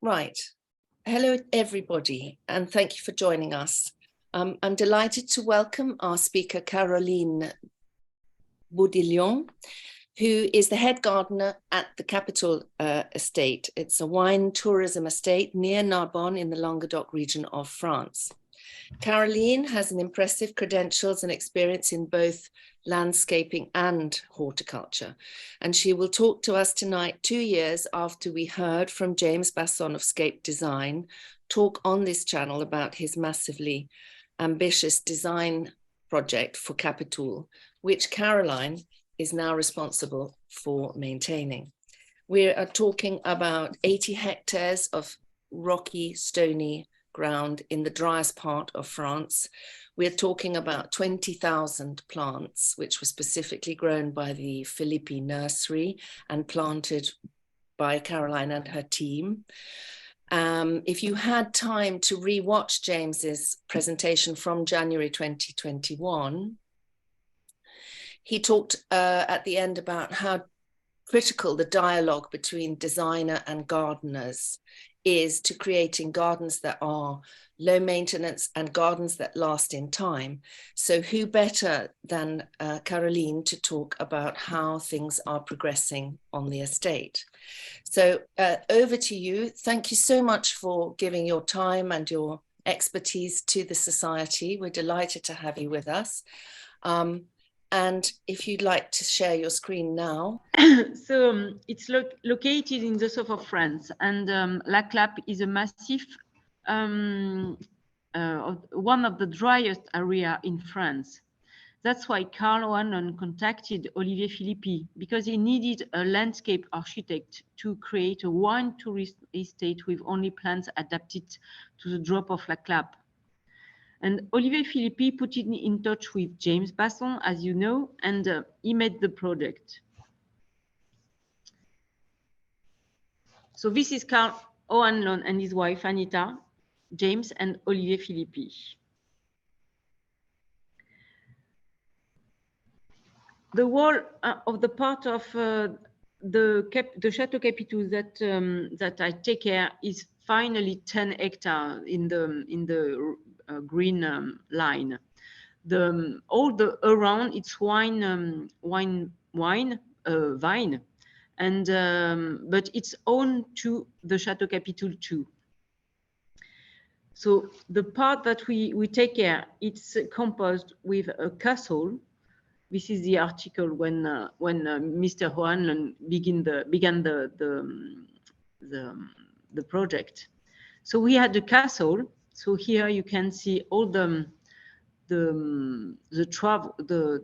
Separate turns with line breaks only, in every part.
Right. Hello, everybody, and thank you for joining us. I'm delighted to welcome our speaker, Caroline Bourdillon, who is the head gardener at the Capitoul estate. It's a wine tourism estate near Narbonne in the Languedoc region of France. Caroline has an impressive credentials and experience in both landscaping and horticulture, and she will talk to us tonight 2 years after we heard from James Basson of Scape Design talk on this channel about his massively ambitious design project for Capitoul, which Caroline is now responsible for maintaining. We are talking about 80 hectares of rocky, stony ground in the driest part of France. We're talking about 20,000 plants, which were specifically grown by the Filippi nursery and planted by Caroline and her team. If you had time to re-watch James's presentation from January 2021, he talked at the end about how critical the dialogue between designer and gardeners is to creating gardens that are low maintenance and gardens that last in time. So who better than Caroline to talk about how things are progressing on the estate. So over to you. Thank you so much for giving your time and your expertise to the Society. We're delighted to have you with us. And if you'd like to share your screen now.
So it's located in the south of France, and La Clape is a massif, one of the driest area in France. That's why Karl O'Hanlon contacted Olivier Filippi, because he needed a landscape architect to create a wine tourist estate with only plants adapted to the drop of La Clape. And Olivier Filippi put it in touch with James Basson, as you know, and he made the project. So this is Karl O'Hanlon and his wife, Anita, James, and Olivier Filippi. The wall of the part of the Château Capitoul that I take care is finally 10 hectares in the green line. All the around it's vine, and but it's owned to the Château Capitoul too. So the part that we take care, it's composed with a castle. This is the article when Mr. O'Hanlon began the project. So we had the castle. So here you can see all the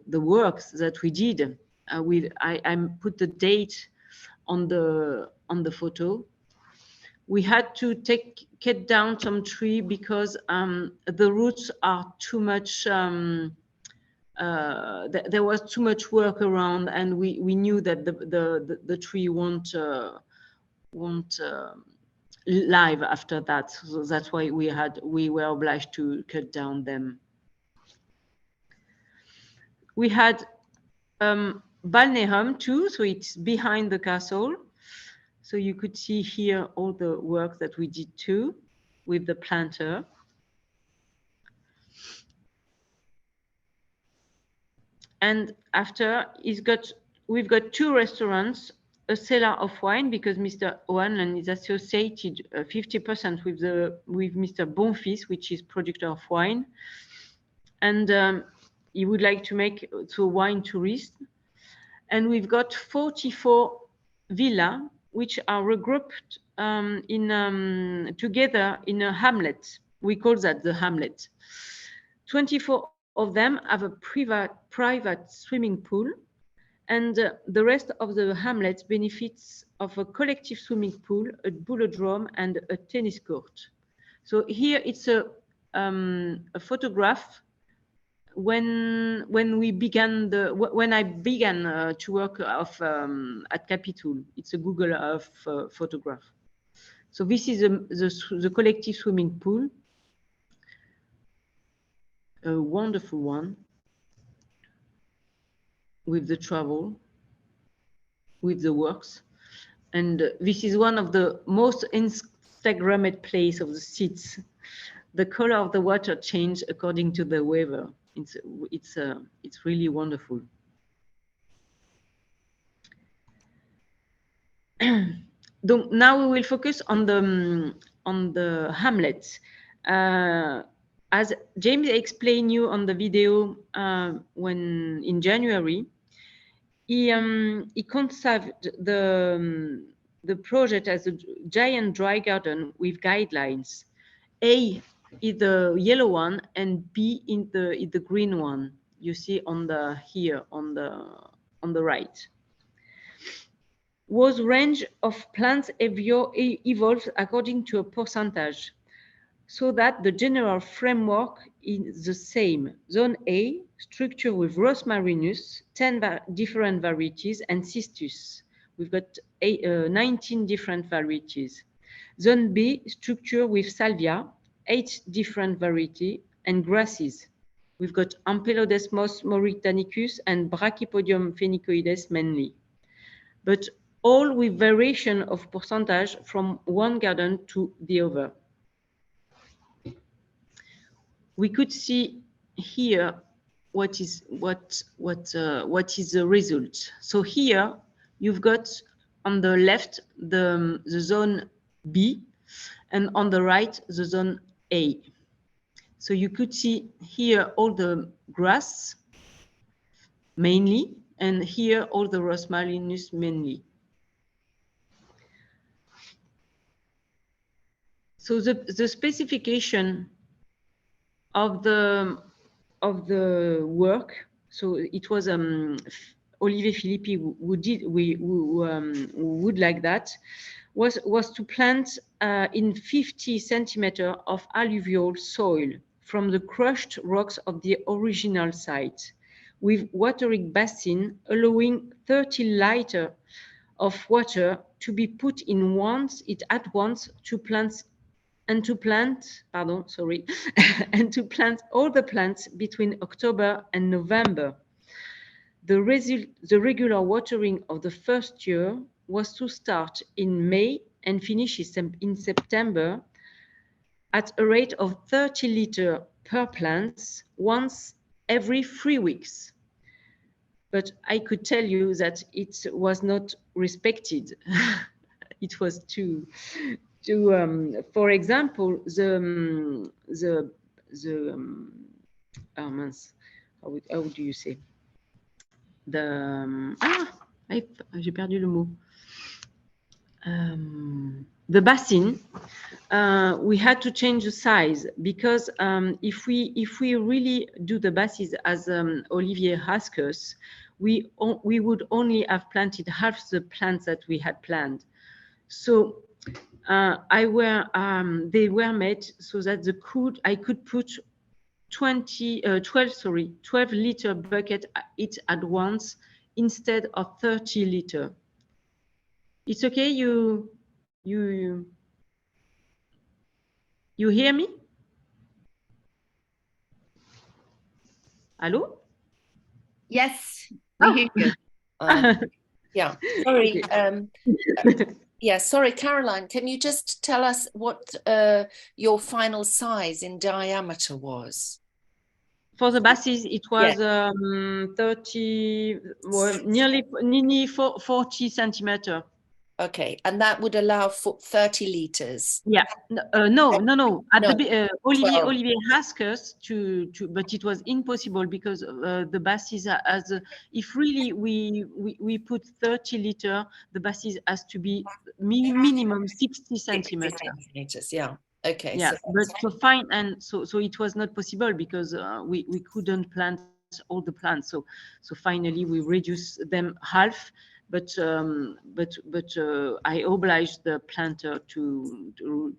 works that we did. I put the date on the photo. We had to cut down some tree because the roots are too much. There was too much work around, and we knew that the tree won't live after that, so that's why we were obliged to cut down them. We had balneum too, so it's behind the castle. So you could see here all the work that we did too with the planter. And after we've got 2 restaurants, a cellar of wine, because Mr. O'Hanlon is associated 50% with Mr. Bonfils, which is producer of wine, and he would like to make a wine tourist. And we've got 44 villas, which are regrouped together in a hamlet. We call that the hamlet. 24 of them have a private swimming pool, and the rest of the hamlet benefits of a collective swimming pool, a boulodrome, and a tennis court. So here it's a photograph when I began to work at Capitoul. It's a Google Earth photograph. So this is the collective swimming pool, a wonderful one, with the travel, with the works. And this is one of the most Instagrammed place of the seats. The color of the water changed according to the weather. It's really wonderful. Donc, now we will focus on the hamlet. As James explained you on the video when in January, he conceived the project as a giant dry garden with guidelines. A is the yellow one and B in the green one. You see on the here on the right. Was range of plants evolves according to a percentage, so that the general framework is the same. Zone A, structure with Rosmarinus, 10 different varieties, and Cistus. We've got 19 different varieties. Zone B, structure with Salvia, 8 different varieties, and grasses. We've got Ampelodesmos mauritanicus and Brachypodium phenicoides mainly. But all with variation of percentage from one garden to the other. We could see here what is the result. So here you've got on the left the zone B, and on the right the zone A. So you could see here all the grass mainly, and here all the Rosmarinus mainly. So the specification of the work, so it was Olivier Filippi who would like that, was to plant in 50 centimeters of alluvial soil from the crushed rocks of the original site, with watering basin allowing 30 liters of water to be put in at once to plant and to plant all the plants between October and November. The regular watering of the first year was to start in May and finish in September at a rate of 30 liters per plant once every 3 weeks. But I could tell you that it was not respected. It was too for example, how do you say? J'ai perdu le mot. The basin, we had to change the size because if we really do the basins as Olivier asked us, we would only have planted half the plants that we had planned. So they were made so that I could put 12 liter bucket each at once instead of 30 liter. It's okay. You hear me? Hello?
Yes, we hear you. Yeah, sorry. Yeah, sorry, Caroline, can you just tell us what your final size in diameter was?
For the bases, it was 30, well, nearly 40 centimeter.
Okay, and that would allow for 30 liters.
Yeah, no. Olivier asked us to, but it was impossible because the bases if really we put 30 liter, the bases has to be minimum 60 centimeters.
Yeah. Okay.
Yeah, so fine, and so it was not possible because we couldn't plant all the plants. So finally we reduced them half. But I obliged the planter to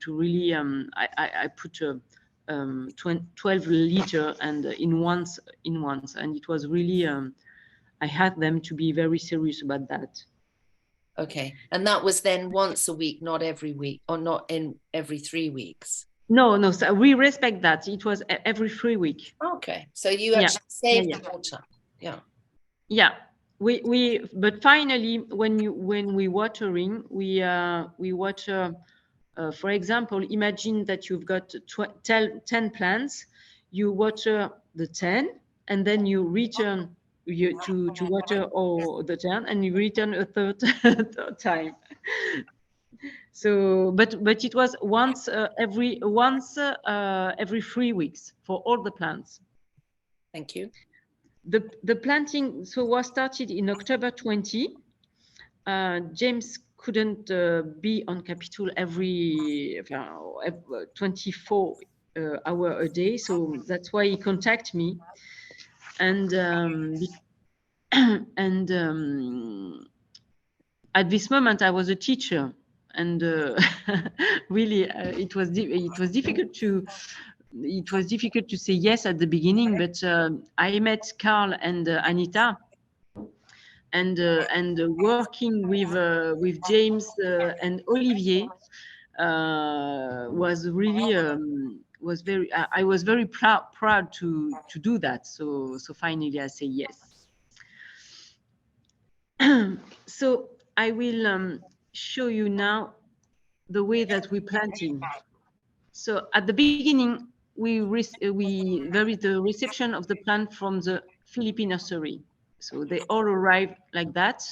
really I put 12 liter and in once, and it was really I had them to be very serious about that.
Okay, and that was then once a week, not every week, or not in every 3 weeks.
No. So we respect that. It was every 3 weeks.
Okay, so you actually saved the water. Yeah.
Yeah. But finally when we watering, we water For example, imagine that you've got 10 plants, you water the 10, and then you return to water all the 10, and you return a third time. So, but it was once every 3 weeks for all the plants.
Thank you.
The planting was started in October 20. James couldn't be on Capitoul every 24 hours a day, so that's why he contacted me, and at this moment I was a teacher, and really it was difficult to say yes at the beginning, but I met Karl and Anita, and working with James and Olivier was really I was very proud to do that. So finally I say yes. So I will show you now the way that we planting. So at the beginning there is the reception of the plant from the Filippi nursery. So they all arrive like that.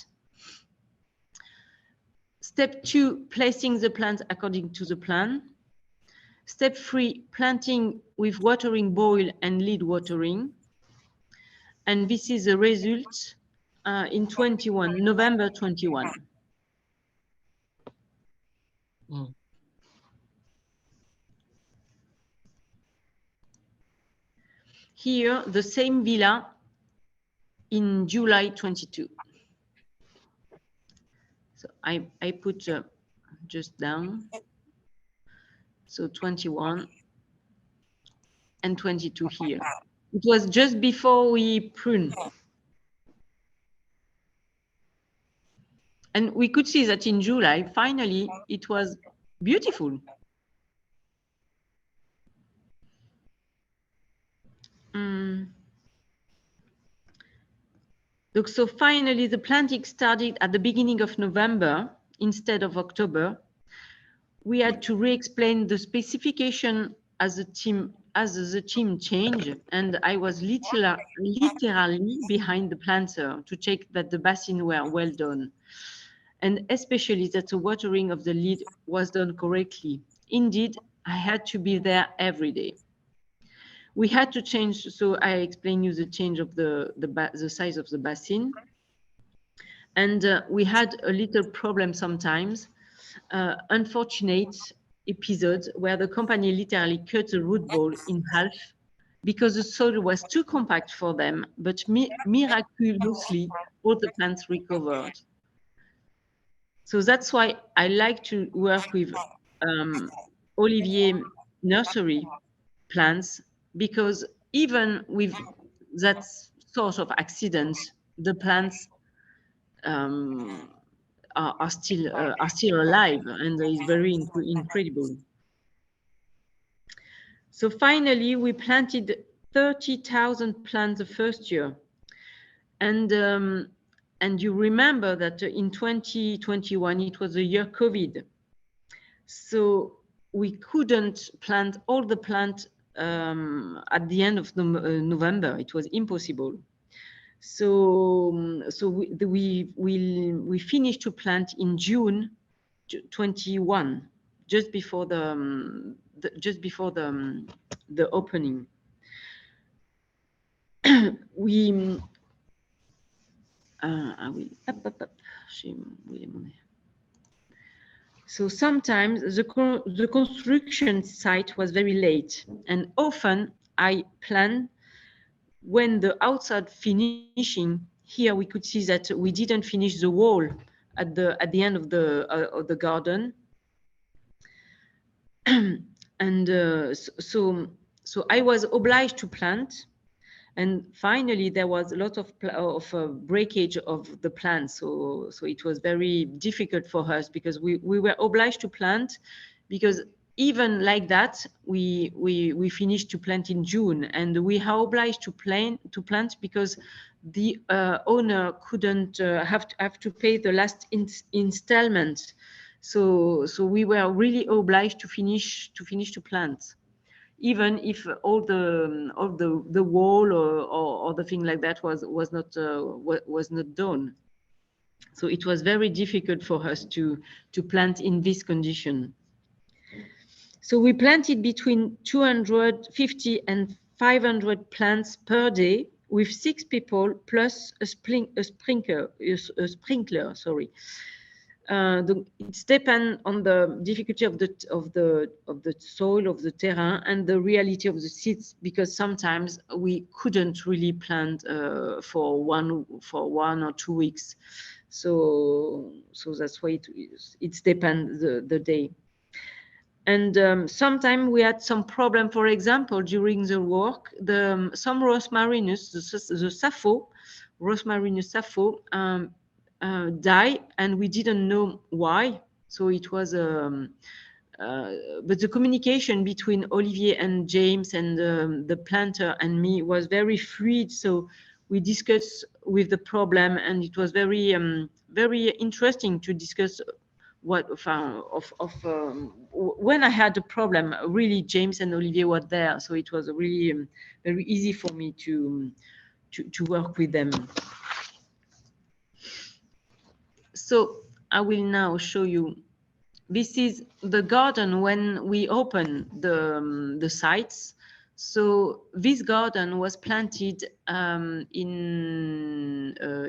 Step 2, placing the plants according to the plan. Step 3, planting with watering bowl and lead watering. And this is the result in November 21.
Mm.
Here, the same villa in July 22. So I put just down. So 21 and 22 here. It was just before we prune. And we could see that in July, finally, it was beautiful. So finally, the planting started at the beginning of November instead of October. We had to re-explain the specification as the team changed, and I was literally behind the planter to check that the basin were well done, and especially that the watering of the lead was done correctly. Indeed, I had to be there every day. We had to change, so I explained you the change of the size of the basin. And we had a little problem sometimes, unfortunate episodes where the company literally cut the root ball in half because the soil was too compact for them, but miraculously, all the plants recovered. So that's why I like to work with Olivier nursery plants, because even with that sort of accidents, the plants are still alive, and it's very incredible. So finally, we planted 30,000 plants the first year, and you remember that in 2021 it was the year COVID, so we couldn't plant all the plants at the end of November. It was impossible. So we finished to plant in June 21, just before the opening. So sometimes the construction site was very late, and often I planned when the outside finishing. Here we could see that we didn't finish the wall at the end of the garden, and so I was obliged to plant. And finally, there was a lot of breakage of the plants, so it was very difficult for us because we were obliged to plant, because even like that, we finished to plant in June, and we are obliged to plant because the owner couldn't have to pay the last installment So we were really obliged to finish to plant, even if all the wall or the thing like that was not done. So it was very difficult for us to plant in this condition. So we planted between 250 and 500 plants per day with 6 people plus a sprinkler. Sorry. It depends on the difficulty of the soil, of the terrain, and the reality of the seeds, because sometimes we couldn't really plant for one or 2 weeks. So that's why it depends the day. And sometimes we had some problem. For example, during the work, some Rosmarinus, the Sappho, Rosmarinus Sappho, die, and we didn't know why. So it was but the communication between Olivier and James and the planter and me was very fluid. So we discussed with the problem, and it was very very interesting to discuss when I had a problem. Really, James and Olivier were there, so it was really very easy for me to work with them. So I will now show you. This is the garden when we open the sites. So this garden was planted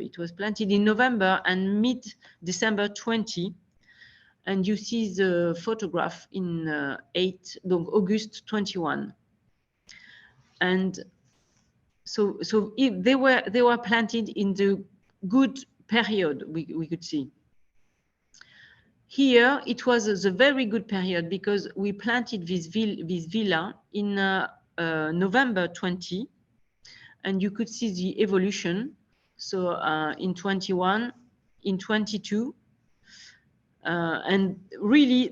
it was planted in November and mid-December 20. And you see the photograph in August 21. And so they were planted in the good period, we could see. Here it was a very good period, because we planted this villa in November 20, and you could see the evolution. So in 21, in 22. And really,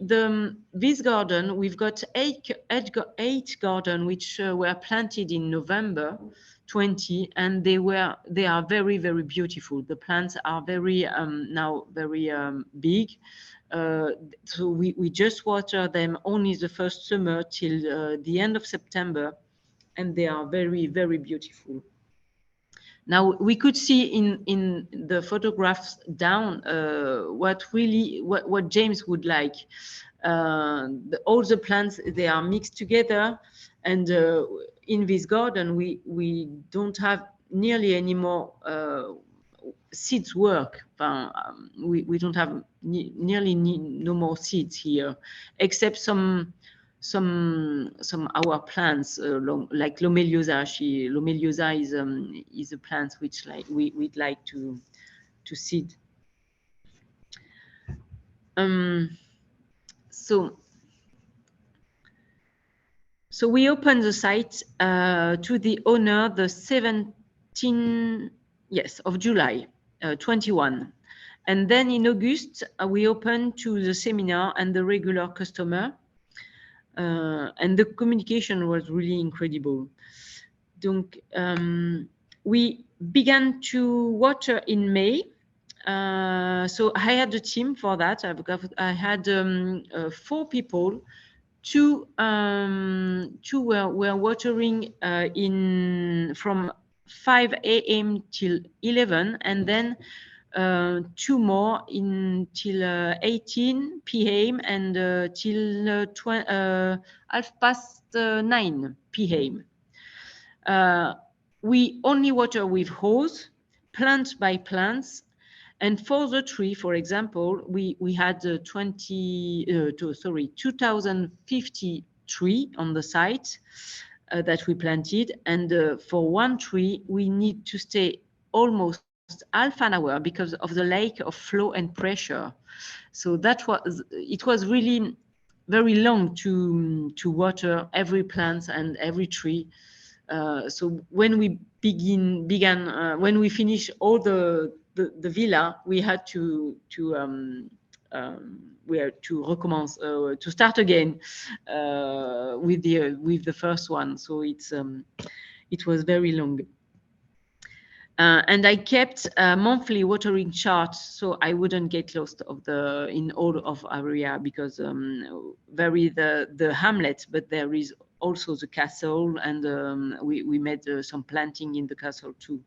this garden, we've got eight gardens which were planted in November 20, and they are very, very beautiful. The plants are very now very big. So we just water them only the first summer till the end of September, and they are very, very beautiful. Now we could see in the photographs down what James would like. All the plants, they are mixed together, and in this garden we don't have nearly any more seeds work. We don't have nearly no more seeds here, except some our plants like Lomeliosa. Lomeliosa is a plant which we'd like to seed. So we opened the site to the owner the 17th of July 21, and then in August we opened to the seminar and the regular customer. And the communication was really incredible. Donc, we began to water in May. So I had a team for that. I had 4 people. Two were watering from 5 a.m. till 11, and then 2 more till 18 p.m. and till 9:30 p.m. We only water with hose, plant by plants, and for the tree, for example, we had 2,050 trees on the site that we planted, and for one tree we need to stay almost half an hour because of the lack of flow and pressure. So it was really very long to water every plant and every tree. So when we began when we finished all the villa, we had to recommence to start again with the first one. So it was very long. And I kept a monthly watering chart, so I wouldn't get lost in all of area, because vary the hamlet, but there is also the castle, and we made some planting in the castle too.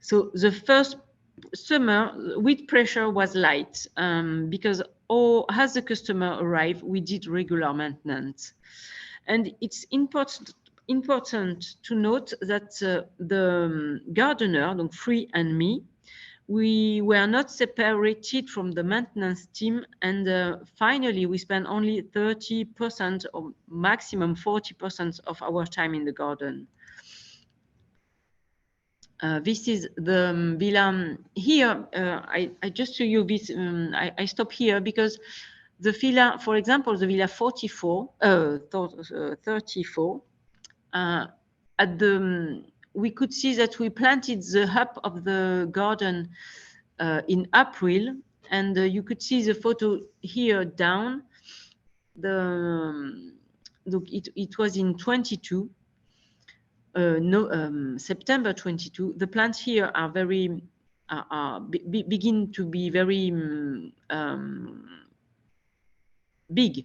So the first summer, wheat pressure was light, because as the customer arrived, we did regular maintenance. And it's important to note that the gardener, donc Free and me, we were not separated from the maintenance team, and finally we spent only 30% or maximum 40% of our time in the garden. This is the villa here. I just show you this. I stop here because the villa, for example, the villa 34, 34, we could see that we planted the hub of the garden in April, and you could see the photo here down. Look, it was in 22. September 22. The plants here are very begin to be very big,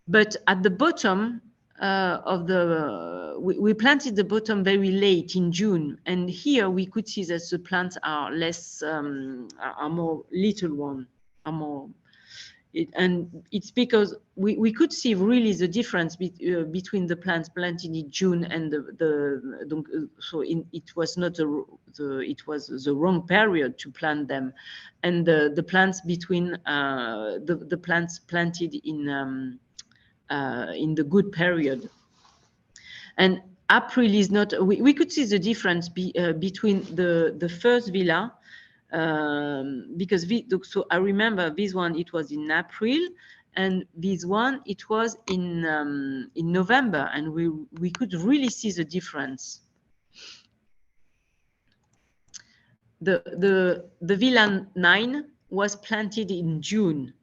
but at the bottom of the we planted the bottom very late in June, and here we could see that the plants are less are more little one, are more. And it's because we could see really the difference between the plants planted in June and it was not it was the wrong period to plant them, and the plants between the plants planted in the good period. And April is not. We could see the difference between the first villa. Because so I remember this one, it was in April, and this one it was in November, and we could really see the difference. The villa 9 was planted in June,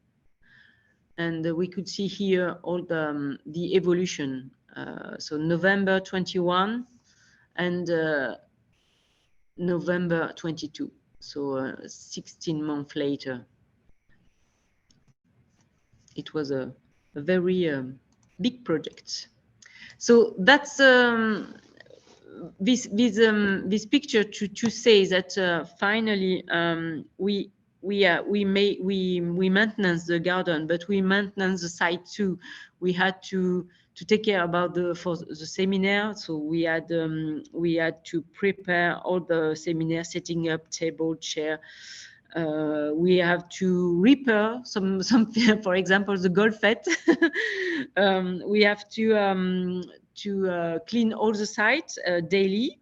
and we could see here all the evolution. So November 21 and November 22. So 16 months later, it was a very big project. So that's this picture to say that finally we maintenance the garden, but we maintenance the site too. We had to take care about for the seminar, so we had to prepare all the seminar, setting up table, chair. We have to repair some for example the golfette. We have to clean all the sites daily.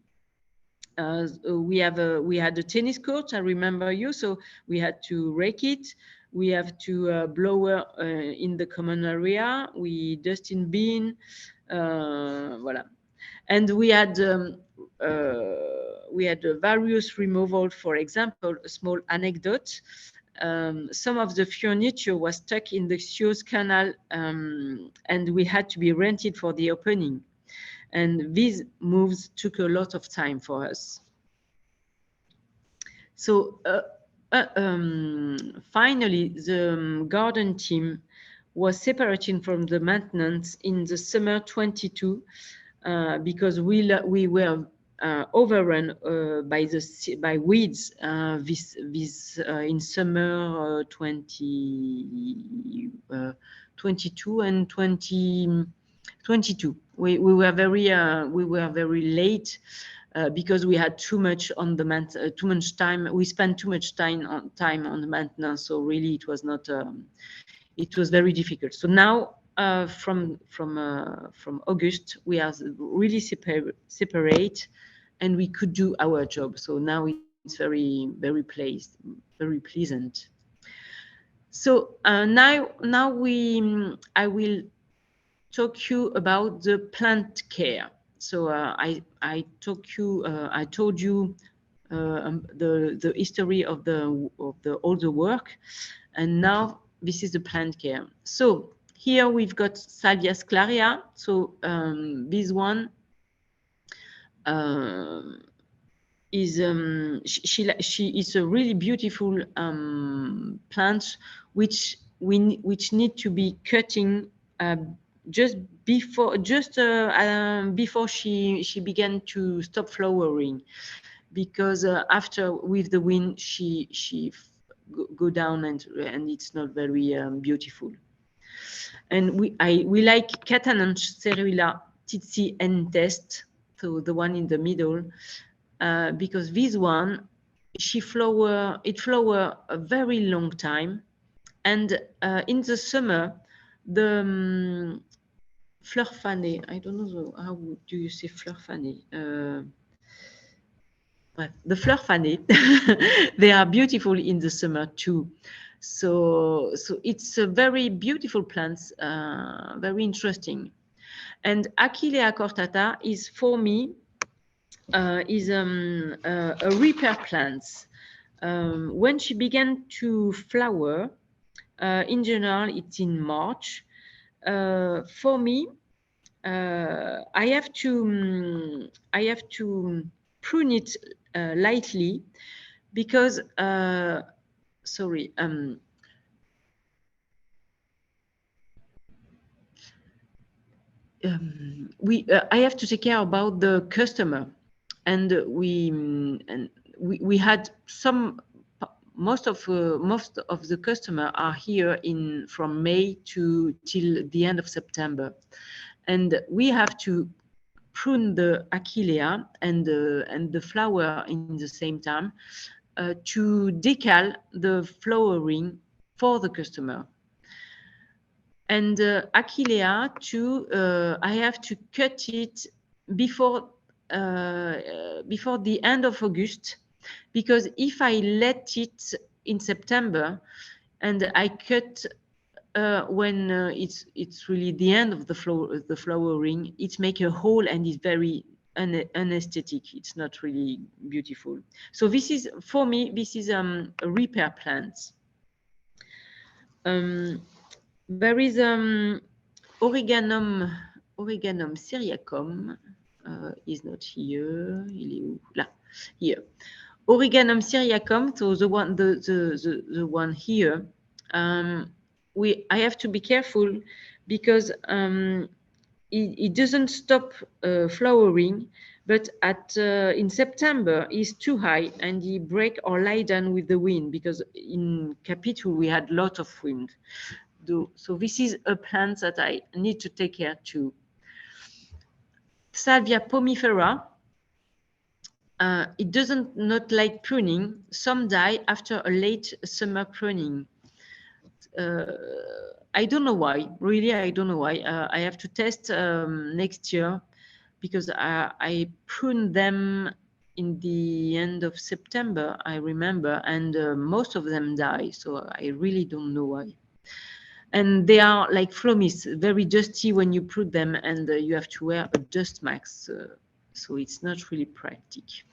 We had a tennis court, I remember you, so we had to rake it. We have to blower in the common area. We dust in bin, voilà. And we had various removal. For example, a small anecdote. Some of the furniture was stuck in the Suez Canal, and we had to be rented for the opening. And these moves took a lot of time for us. So finally, the garden team was separating from the maintenance in the summer 22 because we were overrun by weeds in summer 22 and 2022. We were very late because we had too much on the too much time. We spent too much time on the maintenance. So really, it was not. It was very difficult. So now, from August, we are really separate, and we could do our job. So now it's very pleasant. So now I will talk you about the plant care. So I told you the history of all the work, and now this is the plant care. So here we've got Salvia sclaria. So this one is she is a really beautiful plant which need to be cutting just before she began to stop flowering, because after with the wind she go down and it's not very beautiful. And we like Catananch cerula titsi and test, so the one in the middle, because this one it flower a very long time, and in the summer the fleur fanée, I don't know how do you say fleur fanée, the fleur fanée they are beautiful in the summer too. So it's a very beautiful plants, very interesting. And Achillea cortata is, for me, is a repair plant. When she began to flower, in general, it's in March. For me, I have to prune it lightly, because sorry. I have to take care about the customer, and we had most of the customer are here from May till the end of September, and we have to prune the Achillea and the flower in the same time, to decal the flowering for the customer. And Achillea too, I have to cut it before the end of August, because if I let it in September and I cut when it's really the end of the flowering, it makes a hole and is very unaesthetic. It's not really beautiful. So this is, for me, this is a repair plant. There is Origanum syriacum, is not here. Il est où? Là, here. Origanum syriacum, so the one here. I have to be careful, because it doesn't stop flowering, but in September is too high and he break or lie down with the wind, because in Capitoul we had a lot of wind. So this is a plant that I need to take care too. Salvia pomifera. It doesn't not like pruning. Some die after a late summer pruning. I don't know why. Really, I don't know why. I have to test next year, because I pruned them in the end of September, I remember, and most of them die. So I really don't know why. And they are like phlomis, very dusty when you prune them, and you have to wear a dust mask. So it's not really practical.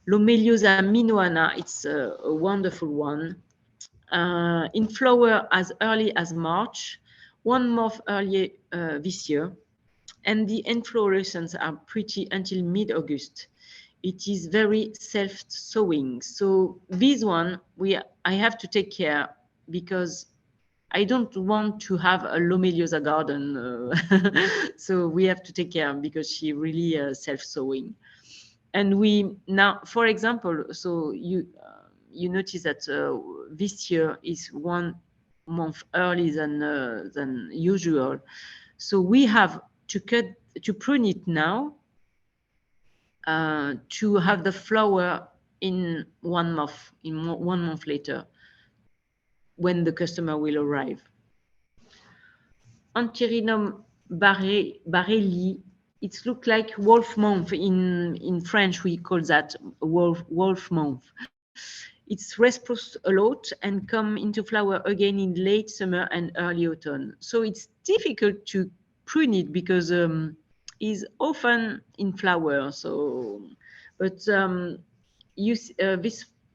Lomeliosa minuana, it's a wonderful one. In flower as early as March, 1 month earlier this year, and the inflorescences are pretty until mid-August. It is very self-sowing. So this one, I have to take care, because I don't want to have a Lomeliosa garden. So we have to take care, because she really self-sowing. And we now, for example, so you notice that this year is 1 month early than usual. So we have to prune it now, to have the flower in 1 month, 1 month later, when the customer will arrive. Antherinum barrelli, it looks like wolf month. In French, we call that wolf month. It's responds a lot and come into flower again in late summer and early autumn. So it's difficult to prune it, because it's often in flower. So, but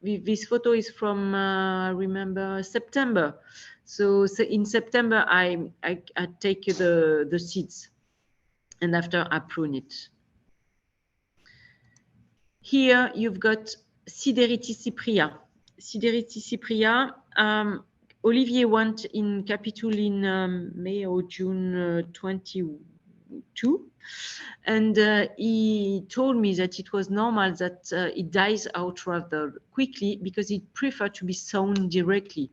this photo is from remember September. So in September I take the seeds, and after I prune it. Here you've got Siderity cypria. Siderity cypria. Olivier went in Capitoul in May or June 22, and he told me that it was normal that it dies out rather quickly because it prefers to be sown directly.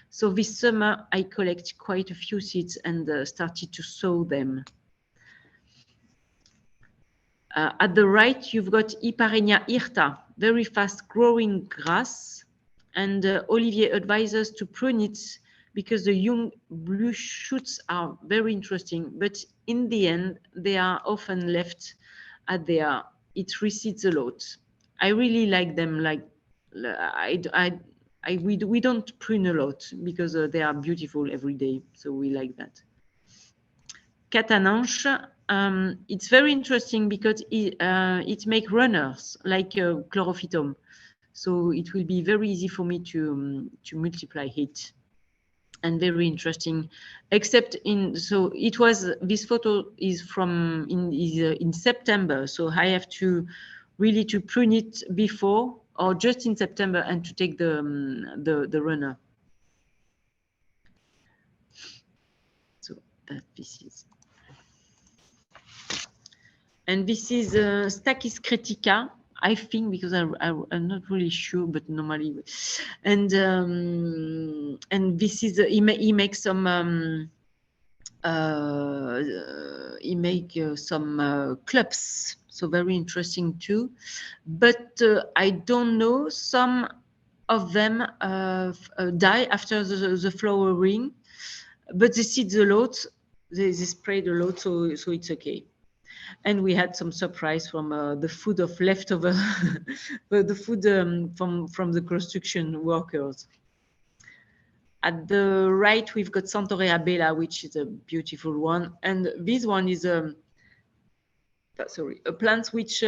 So this summer I collect quite a few seeds and started to sow them. At the right, you've got Iparenia hirta, very fast growing grass. And Olivier advises to prune it because the young blue shoots are very interesting. But in the end, they are often left as they are. It recedes a lot. I really like them. Like we don't prune a lot because they are beautiful every day. So we like that. Catananche. It's very interesting because it makes runners like chlorophytum. So it will be very easy for me to multiply it, and very interesting. Except so it was, this photo is from in September. So I have to really to prune it before or just in September and to take the runner. So that this is. And this is Stachys critica, I think, because I'm not really sure, but normally. And this is he makes some clubs, so very interesting too. But I don't know, some of them die after the flowering, but they seed a lot, they sprayed a lot, so it's okay. And we had some surprise from the food of leftover, the food from the construction workers. At the right, we've got Santorea bella, which is a beautiful one. And this one is a plant which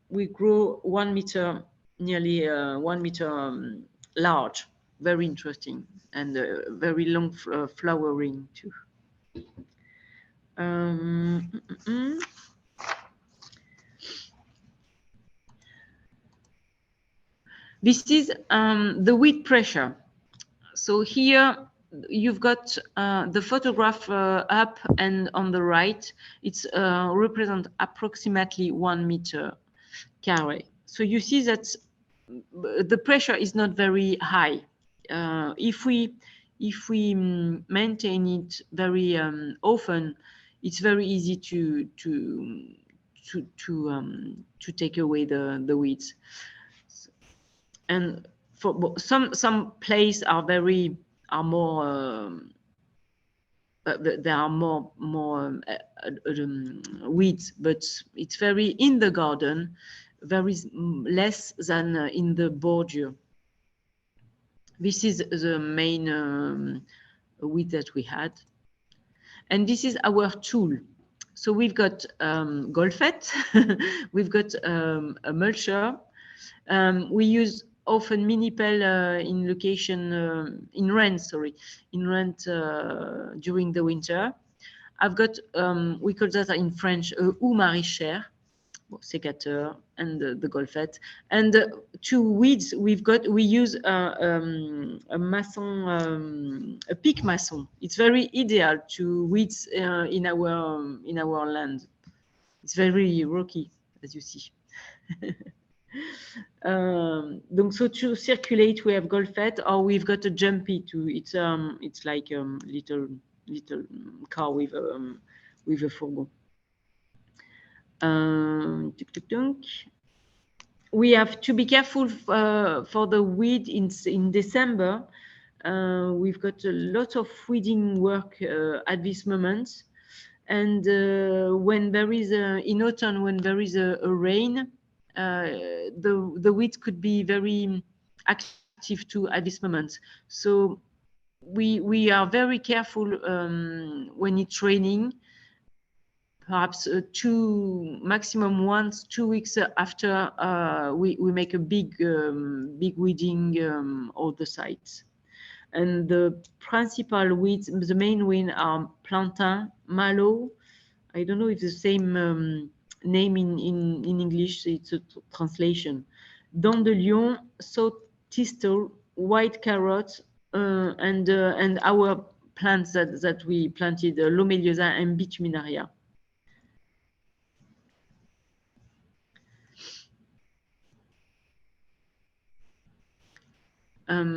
we grow 1 meter, nearly 1 meter large. Very interesting and very long flowering too. This is the weed pressure. So here you've got the photograph up and on the right. It's represent approximately 1 meter carré. So you see that the pressure is not very high. If we maintain it very often, it's very easy to take away the weeds. And for some places there are more weeds, but it's very in the garden, very less than in the border. This is the main weed that we had, and this is our tool. So we've got golfet, we've got a mulcher. We use often mini-pelle in location in rent during the winter. I've got we call that in French ou maraîchère, sécateur, and the golfet. And two weeds we use a maçon, a pic maçon. It's very ideal to weeds in our land. It's very rocky, as you see. So to circulate we have golfet, or we've got a jumpy too. It's like little car with a fourgon. We have to be careful for the weed in December. We've got a lot of weeding work at this moment, and when there is in autumn, when there is a rain, the weeds could be very active too at this moment. So we are very careful when it's raining. Perhaps maximum 2 weeks after we make a big weeding all the sites. And the principal weeds, the main weeds are plantain, mallow. I don't know if the same name in English, it's a translation. Dandelion, saut thistle, white carrots, and our plants that we planted, Lomeliosa and Bituminaria.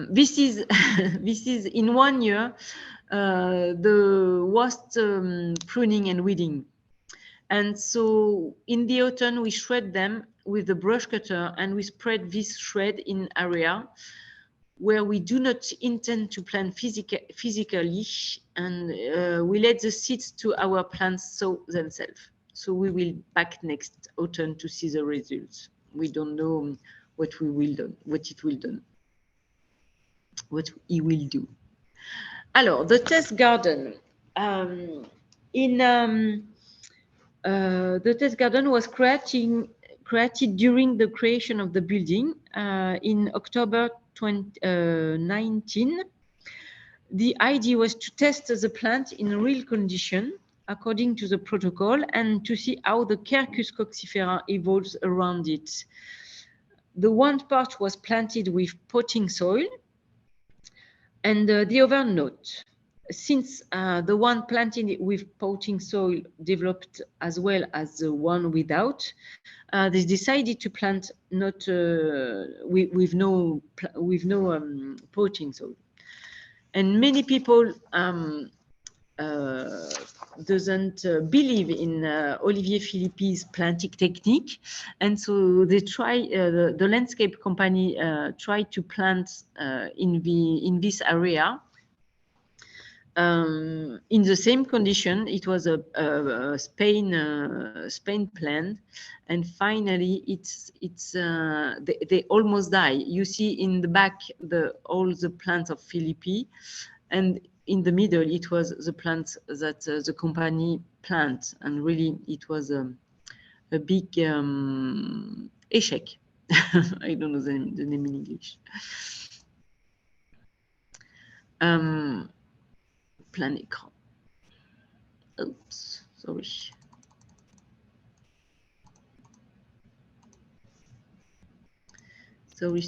This is this is in 1 year the worst pruning and weeding. And so in the autumn, we shred them with the brush cutter and we spread this shred in area where we do not intend to plant physically, and we let the seeds to our plants sow themselves. So we will back next autumn to see the results. We don't know what it will do. Alors, the test garden. The test garden was created during the creation of the building in October 2019. The idea was to test the plant in real condition according to the protocol and to see how the Quercus coccifera evolves around it. The one part was planted with potting soil and the other not. Since the one planted with potting soil developed as well as the one without, they decided to plant not with no potting soil. And many people doesn't believe in Olivier Filippi's planting technique, and so they try the landscape company tried to plant in this area. In the same condition, it was a Spain plant, and finally they almost die. You see in the back all the plants of Filippi, and in the middle it was the plants that the company plant, and really it was a big échec. I don't know the name in English. Plein écran. Oops, sorry. Sorry.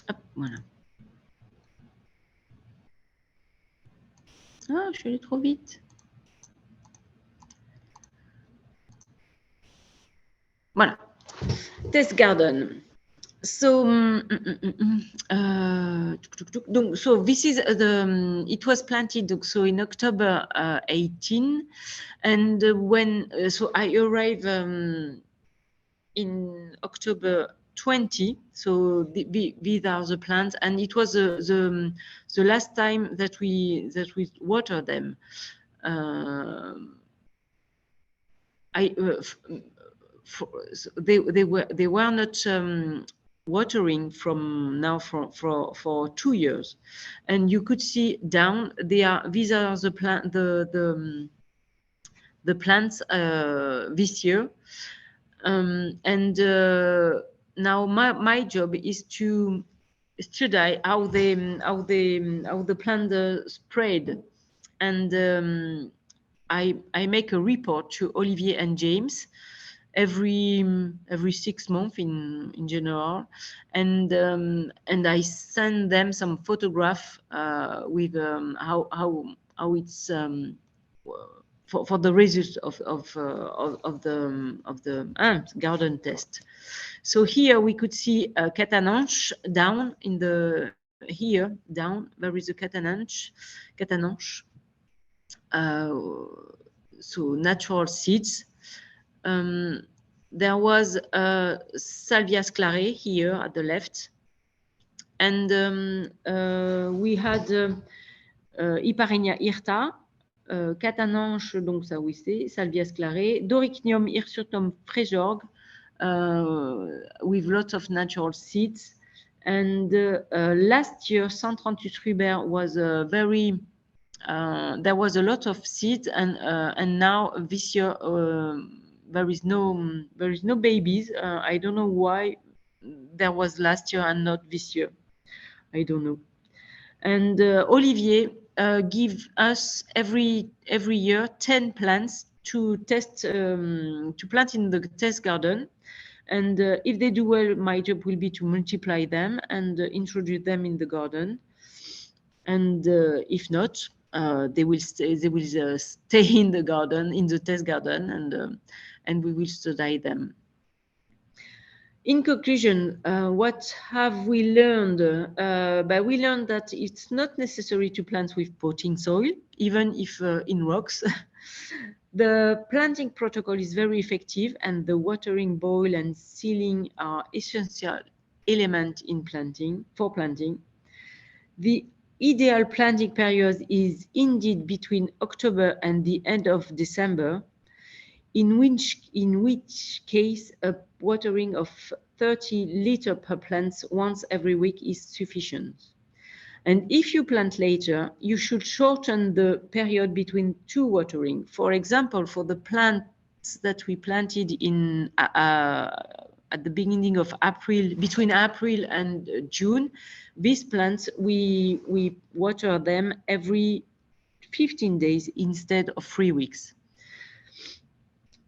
Hop, voilà. Ah, je suis allée trop vite. Voilà. Test garden. So, so this is it was planted so in October 18, and so I arrived in October 20. So these are the plants, and it was the last time that we water them. They were not watering from now for 2 years, and you could see down these are the plants this year, and now my job is to study how the plant spread, and I make a report to Olivier and James every 6 months in general, and I send them some photograph with how it's for the results of the garden test. So here we could see a catananche down in the down there is a catananche. So natural seeds. There was Salvia sclerae here at the left, and we had Iparenia hirta, Catananche, donc ça oui c'est, Salvia sclare, Doricnium hirsutum frejorg, with lots of natural seeds. And last year, Centranthus ruber was very, there was a lot of seeds, and now this year there is no babies. I don't know why there was last year and not this year. I don't know. And Olivier give us every year 10 plants to test, to plant in the test garden. And if they do well, my job will be to multiply them and introduce them in the garden. And if not, they will stay in the garden, in the test garden, and we will study them. In conclusion, what have we learned? We learned that it's not necessary to plant with potting soil, even if in rocks. The planting protocol is very effective, and the watering, boil, and sealing are essential elements in planting. The ideal planting period is indeed between October and the end of December, in which case a watering of 30 liters per plant once every week is sufficient. And if you plant later, you should shorten the period between two watering. For example, for the plants that we planted in at the beginning of April, between April and June, these plants, we water them every 15 days instead of 3 weeks.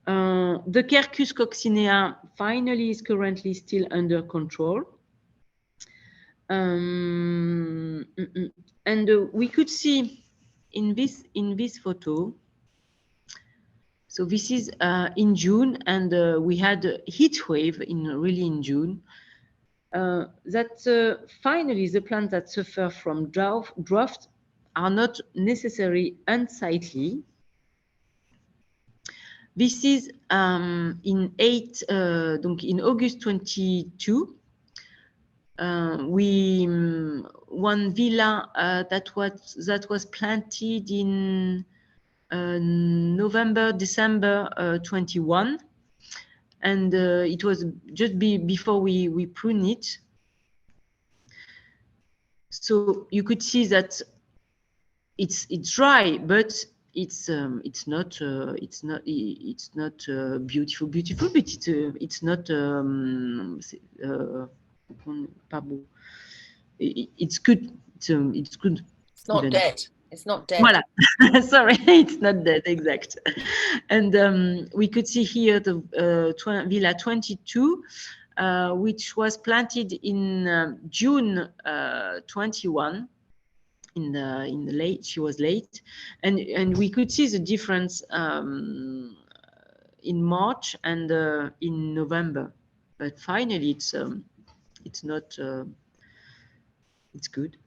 The Quercus coccinea finally is currently still under control. And we could see in this photo, so this is in June, and we had a heat wave in June, that finally the plants that suffer from drought are not necessarily unsightly. This is in August 22. One villa that was planted in November, December 21, and it was just before we prune it. So you could see that it's dry, but it's not beautiful, but it's not it's good. It's good.
It's not dead. It's not dead.
Voilà. Sorry, it's not dead, exact. And we could see here the Villa 22, which was planted in June 21. In the late, she was late, and we could see the difference in March and in November. But finally, it's not. It's good.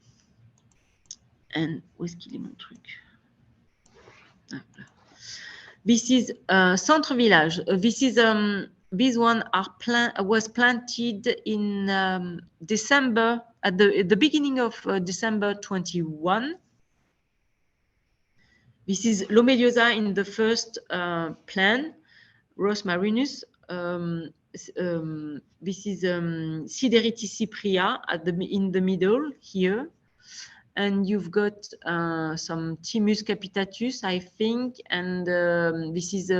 And où est-ce qu'il est mon truc? Ah, voilà. This is Centre Village. This is this one was planted in December, at the beginning of December 21. This is Lomeliosa in the first plan, Rosmarinus. This is Sideriti cypria in the middle here. And you've got some Thymus capitatus, I think, and this is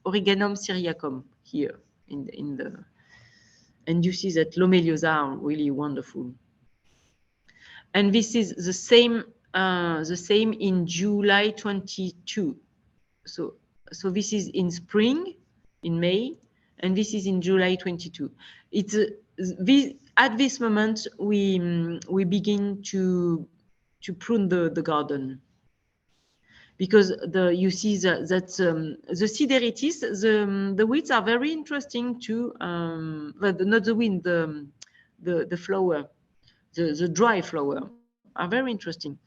Origanum syriacum here in the. And you see that Lomeliosa are really wonderful. And this is the same in July 22. So this is in spring, in May, and this is in July 22. It's at this moment we begin to prune the garden, because you see that the Sideritis, the weeds are very interesting too. But not the wind, the flower, the dry flower are very interesting,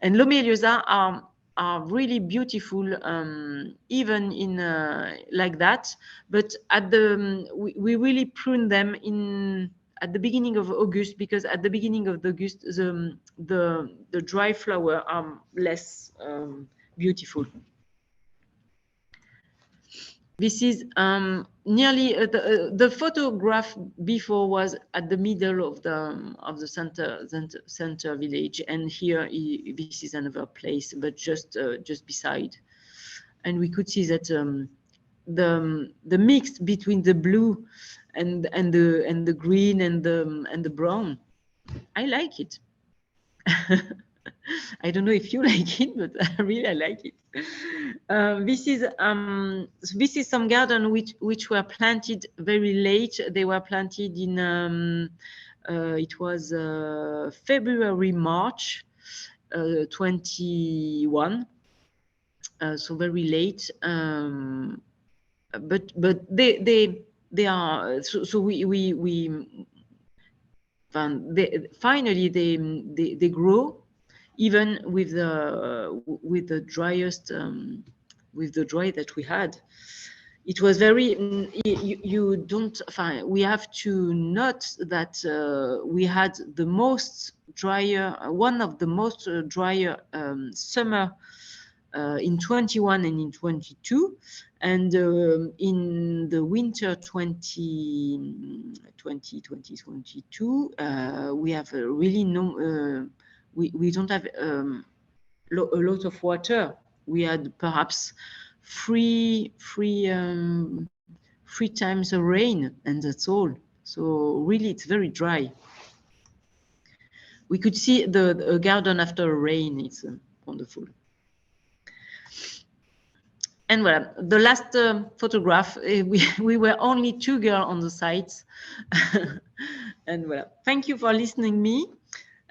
and Lomeliosa are really beautiful, even in like that. But at we really prune them at the beginning of August, because at the beginning of August the dry flower are less beautiful. This is nearly the photograph before was at the middle of the center village, and here this is another place, but just beside, and we could see that the mix between the blue and the green and the brown. I like it. I don't know if you like it, but I really like it. This is some garden which were planted very late. They were planted in it was February, March 21. So very late. But they are so we finally they grow even with the driest with the dry that we had. It was very you don't find, we have to note that we had the most drier, one of the most drier summer in 21 and in 22, and in the winter 2022 we have really no we don't have a lot of water. We had perhaps three times a rain, and that's all. So really it's very dry. We could see the garden after a rain. It's wonderful. And well, the last photograph, we were only 2 girls on the site. And well, thank you for listening me.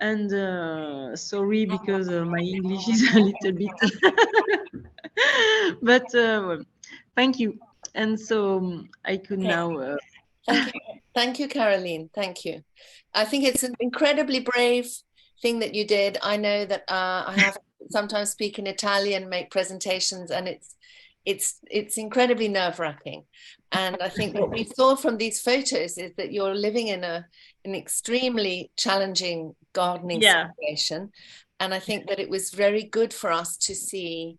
And sorry because my English is a little bit, but thank you. And so I could now.
Thank you, Caroline. Thank you. I think it's an incredibly brave thing that you did. I know that I have sometimes speak in Italian, make presentations, and it's incredibly nerve-wracking. And I think what we saw from these photos is that you're living in an extremely challenging gardening situation. And I think that it was very good for us to see,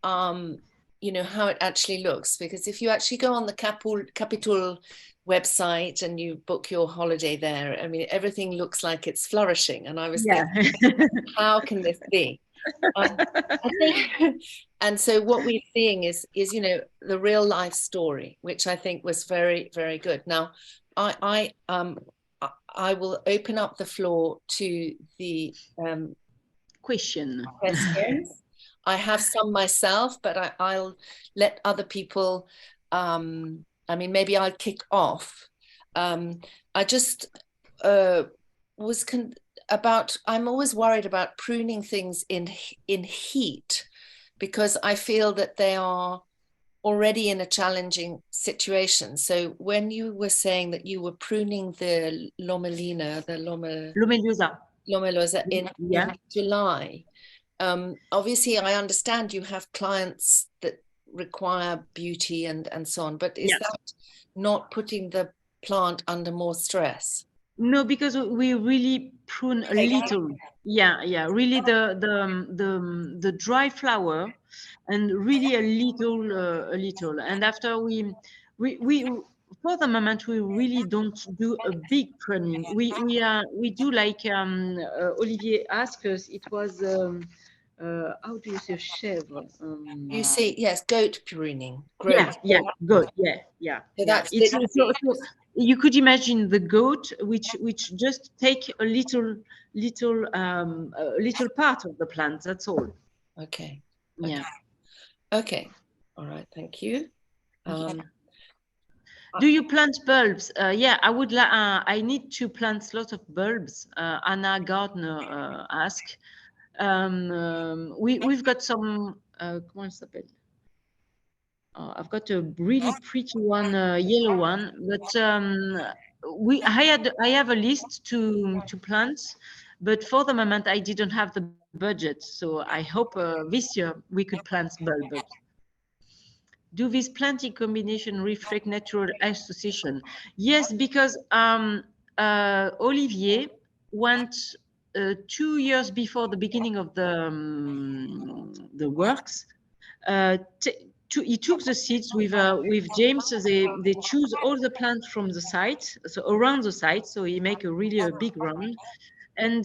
you know, how it actually looks. Because if you actually go on the Capitoul website and you book your holiday there, I mean, everything looks like it's flourishing. And I was thinking, how can this be? And so what we're seeing is you know, the real life story, which I think was very, very good. Now I will open up the floor to the questions. I have some myself, but I'll let other people, I mean, maybe I'll kick off. I just I'm always worried about pruning things in heat, because I feel that they are already in a challenging situation. So when you were saying that you were pruning the lomelina, the lomelosa in July, obviously I understand you have clients that require beauty and so on, but is that not putting the plant under more stress?
No, because we really prune a little. Really the dry flower, and really a little. And after we for the moment we really don't do a big pruning. We do like Olivier asked us. It was how do you say chèvre?
You see, yes, goat pruning.
Goat. So that's so you could imagine the goat, which just take a little part of the plant. That's all.
Okay. Okay. All right. Thank you.
Do you plant bulbs? Yeah, I would. I need to plant lots of bulbs. Anna Gardner asked. We've got some. Comment ça s'appelle? I've got a really pretty one, yellow one, but I have a list to plant, but for the moment I didn't have the budget. So I hope this year we could plant bulbs. Do this planting combination reflect natural association? Yes, because Olivier went 2 years before the beginning of the works, he took the seeds with James. They choose all the plants from the site, so around the site. So he make a big round, and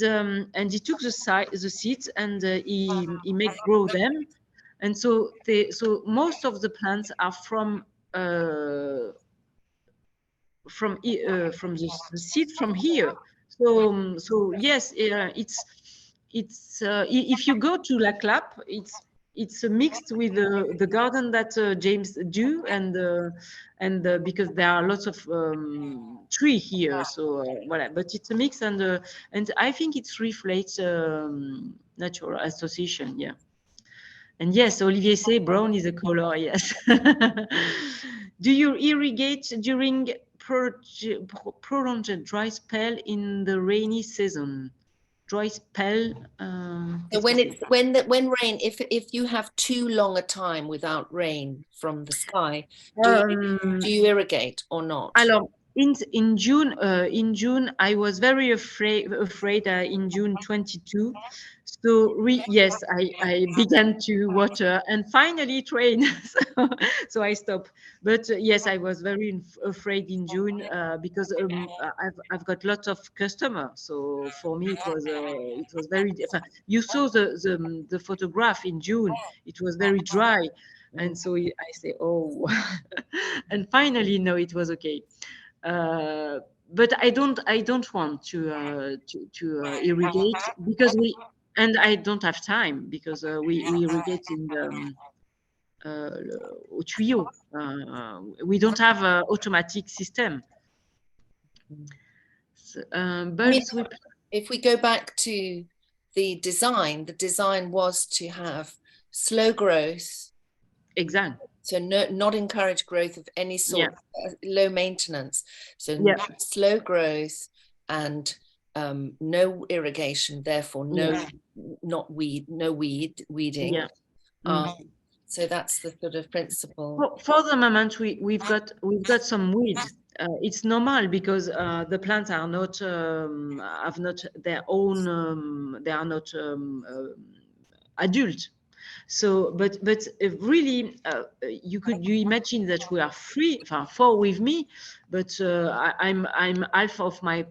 he took the seeds and he make grow them, and so most of the plants are from the seed from here. So yes, it's if you go to La Clape, it's mixed with the garden that James do, and because there are lots of tree here, so voilà. But it's a mix, and I think it reflects natural association, yeah. And yes, Olivier say brown is a color, yes. Do you irrigate during prolonged dry spell in the rainy season? Dry spell.
So when rain, if you have too long a time without rain from the sky, do you irrigate or not?
Alors, in June, I was very afraid in June 22. So yes, I began to water, and finally it rained, so I stopped. But yes, I was very afraid in June because I've got lots of customers. So for me it was very. You saw the photograph in June. It was very dry, and so I say, oh, and finally no, it was okay. But I don't want to irrigate because and I don't have time because we irrigate in the au tuyau. We don't have an automatic system. So, bulbs
if we go back to the design was to have slow growth.
Exactly.
So not encourage growth of any sort, low maintenance. So slow growth and no irrigation, therefore no weeding.
Yeah.
So that's the sort of principle.
For the moment, we've got some weeds. It's normal because the plants are not have not their own. They are not adult. So, but really, you imagine that we are free, four with me, but I'm half of my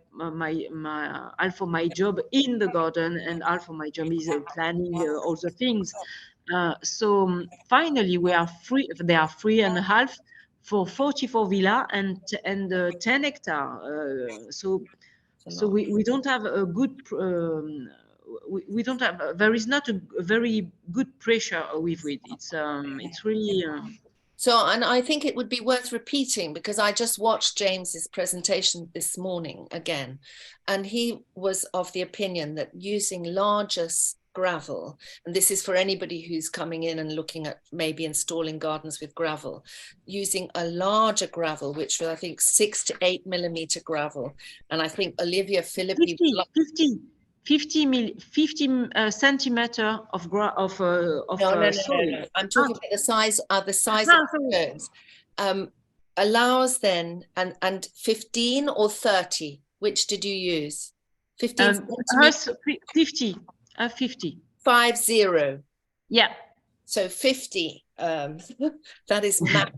half of my job in the garden, and half of my job is planning all the things. So finally, we are free. They are 3.5 for 44 villa and 10 hectare. So we don't have a good. We don't have. There is not a very good pressure with it. It's really.
So, and I think it would be worth repeating because I just watched James's presentation this morning again, and he was of the opinion that using larger gravel, and this is for anybody who's coming in and looking at maybe installing gardens with gravel, using a larger gravel, which was I think 6 to 8 millimeter gravel, and I think Olivier Filippi
50 centimeter of soil.
No. I'm talking about the size of the stones. Allows then and 15 or 30. Which did you use? 15.
50.
50.
Yeah.
So 50. That is massive.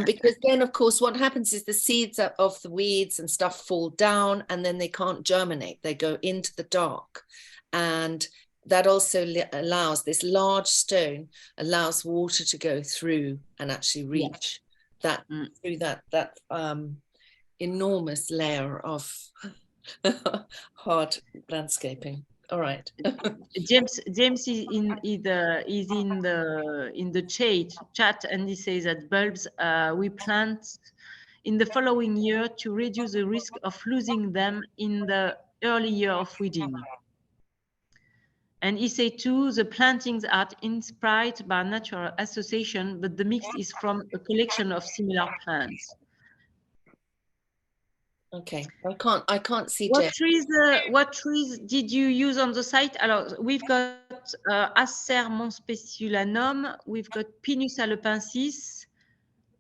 Because then, of course, what happens is the seeds of the weeds and stuff fall down, and then they can't germinate. They go into the dark, and that also allows this large stone allows water to go through and actually reach that through that enormous layer of hard landscaping. All right.
James is in the chat, and he says that bulbs we plant in the following year to reduce the risk of losing them in the early year of weeding. And he said too, the plantings are inspired by natural association, but the mix is from a collection of similar plants.
Okay, I can't see.
What trees did you use on the site? Alors, we've got Acer monspeciulanum, we've got Pinus alepensis,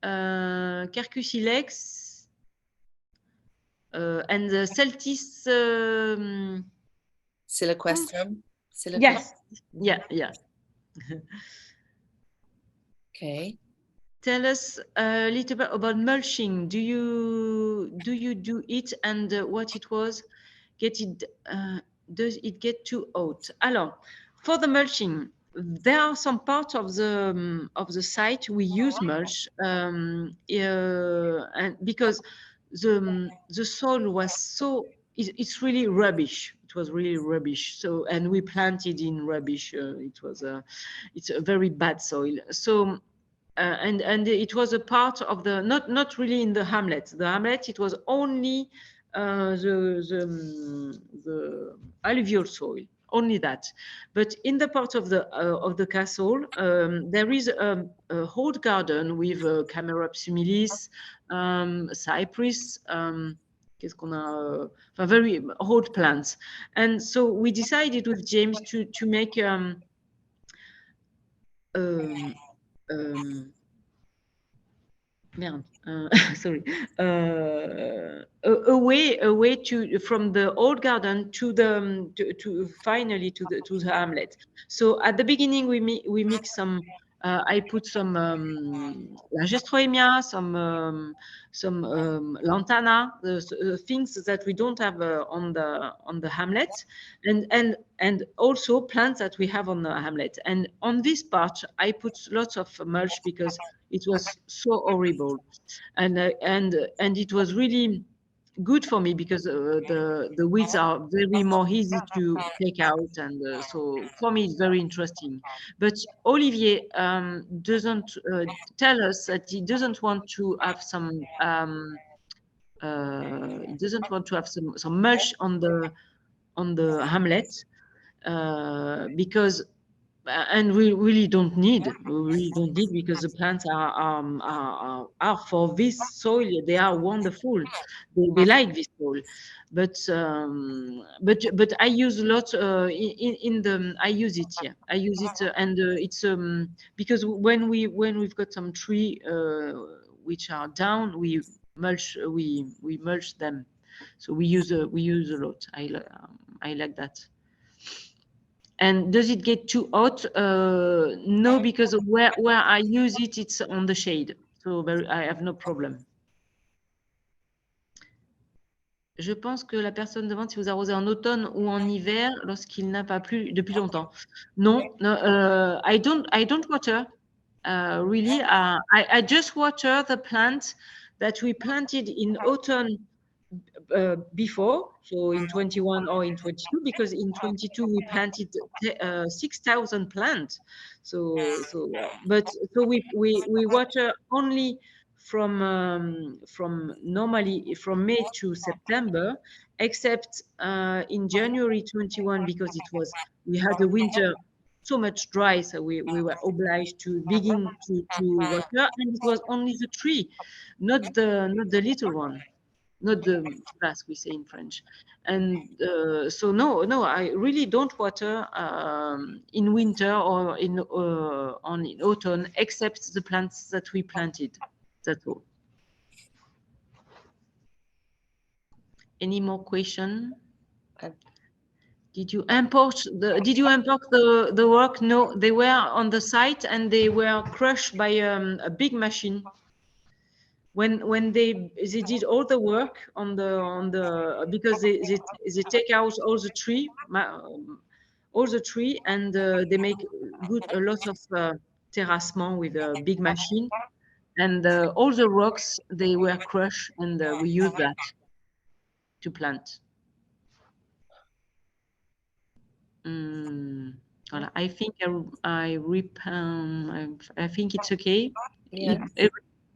Quercus ilex, and the Celtis
C'est la question.
Yes. Yeah.
Okay.
Tell us a little bit about mulching. Do you do it, and what it was? Does it get too hot? Alors, for the mulching, there are some parts of the site we use mulch, and because the soil was it's really rubbish. It was really rubbish. So, and we planted in rubbish. It's a very bad soil. So. And it was a part of the not really in the hamlet. The hamlet, it was only the alluvial soil, only that. But in the part of the castle, there is a whole garden with Camelopsis humilis, cypress. Qu'est-ce qu'on a? Very old plants, and so we decided with James to make sorry, a way to from the old garden to the to finally to the hamlet. So at the beginning we mix some. I put some Lagestroemia, some lantana, things that we don't have on the hamlet, and also plants that we have on the hamlet. And on this part, I put lots of mulch because it was so horrible, and it was really good for me because the weeds are very more easy to take out, and so for me it's very interesting. But Olivier doesn't tell us that he doesn't want to have some mulch on the hamlet because. And we really don't need because the plants are for this soil. They are wonderful. They like this soil, but I use a lot in the. I use it. Yeah, I use it, and it's because when we've got some tree which are down, we mulch them. So we use a lot. I like that. And does it get too hot? No, because where I use it, it's on the shade. So I have no problem. Je pense que la personne demande si vous arrosez en automne ou en hiver lorsqu'il n'a pas plu depuis longtemps. Non, I don't water. Really, I just water the plant that we planted in autumn before, so in 21 or in 22, because in 22 we planted 6,000 plants. So we water only from normally from May to September, except in January 21 because we had a winter so much dry, so we were obliged to begin to water, and it was only the tree, not the little one. Not the grass, we say in French. And so no, I really don't water in winter or in autumn, except the plants that we planted. That's all. Any more question? Did you import the work? No, they were on the site and they were crushed by a big machine. When they did all the work on the because they take out all the tree and they make a lot of terrassement with a big machine, and all the rocks they were crushed, and we use that to plant. Voilà. I think I think it's okay.
Yeah.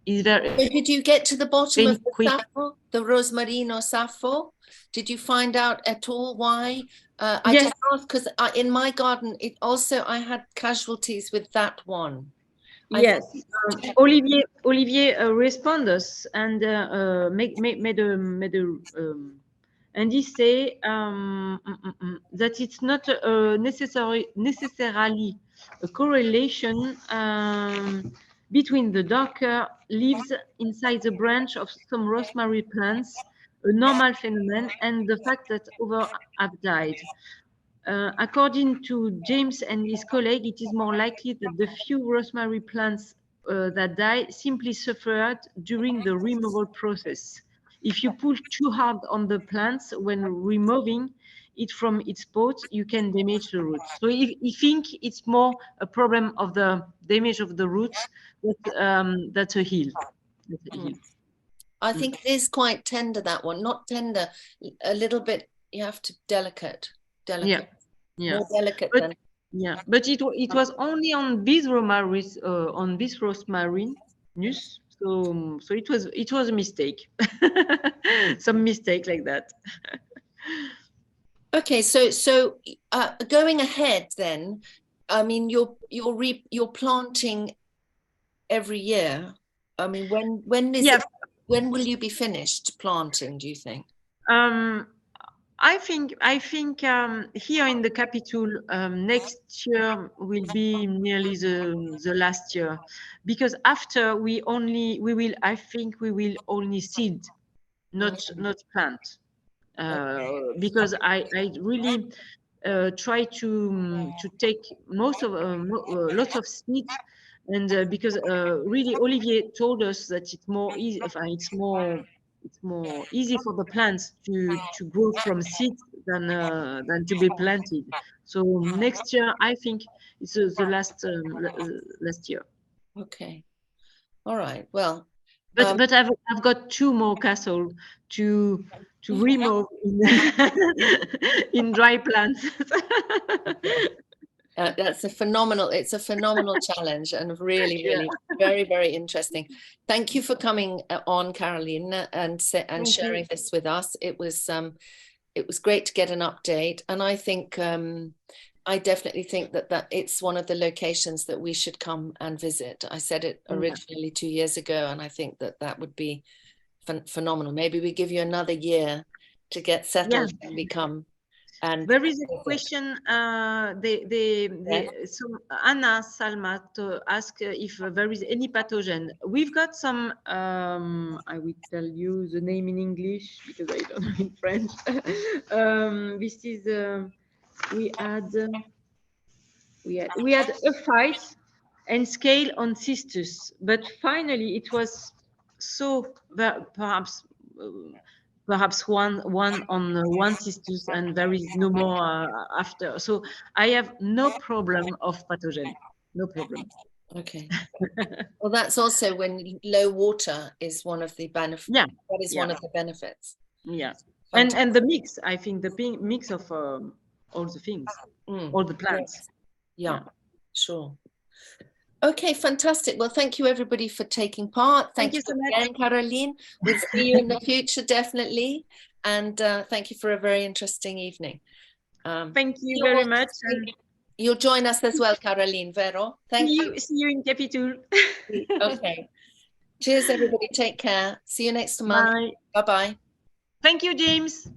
Is there?
So did you get to the bottom of the Sappho, the Rosmarino Sappho? Did you find out at all why? I just asked because in my garden, I had casualties with that one.
Yes, Olivier responded us and made a and he say that it's not necessarily a correlation between the darker leaves inside the branch of some rosemary plants, a normal phenomenon, and the fact that others have died. According to James and his colleague, it is more likely that the few rosemary plants that die simply suffered during the removal process. If you push too hard on the plants when removing it from its pot, you can damage the roots. So I think it's more a problem of the damage of the roots that's a hill.
I think it is quite tender, that one. Not tender, a little bit, you have to delicate.
Yeah.
More delicate
but,
than.
Yeah, but it was only on this rosmarinus, so it was a mistake, some mistake like that.
Okay, so going ahead then, I mean, you're planting every year. I mean, when will you be finished planting, do you think?
I think here in the Capitoul, next year will be nearly the last year, because after we will only seed, not plant, because I really try to take most of lots of seeds, and because really Olivier told us that it's more easy. It's more easy for the plants to grow from seeds than to be planted. So next year, I think it's the last year.
Okay, all right. Well,
but I've got 2 more castles to remove in dry plants.
It's a phenomenal challenge, and really very, very interesting. Thank you for coming on, Caroline, and sharing this with us. It was great to get an update, and I think I definitely think that it's one of the locations that we should come and visit. I said it originally 2 years ago, and I think that would be phenomenal. Maybe we give you another year to get settled and become. And
there is a question. So Anna Salma to ask if there is any pathogen. We've got some. I will tell you the name in English because I don't know in French. This is we had a fight and scale on cistus, but finally it was so perhaps one on one cistus, and there is no more after. So I have no problem of pathogen, no problem.
Okay. Well, that's also when low water is one of the benefits.
Yeah,
that is one of the benefits.
Yeah, and the mix. I think the mix of all the things, all the plants.
Yeah, sure. Okay, fantastic. Well, thank you everybody for taking part. Thank you so much again, Caroline. We'll see you in the future, definitely. And thank you for a very interesting evening.
Thank you very much.
You'll join us as well, Caroline, Vero. Thank you.
See you in Capitoul.
Okay. Cheers, everybody. Take care. See you next month. Bye-bye.
Thank you, James.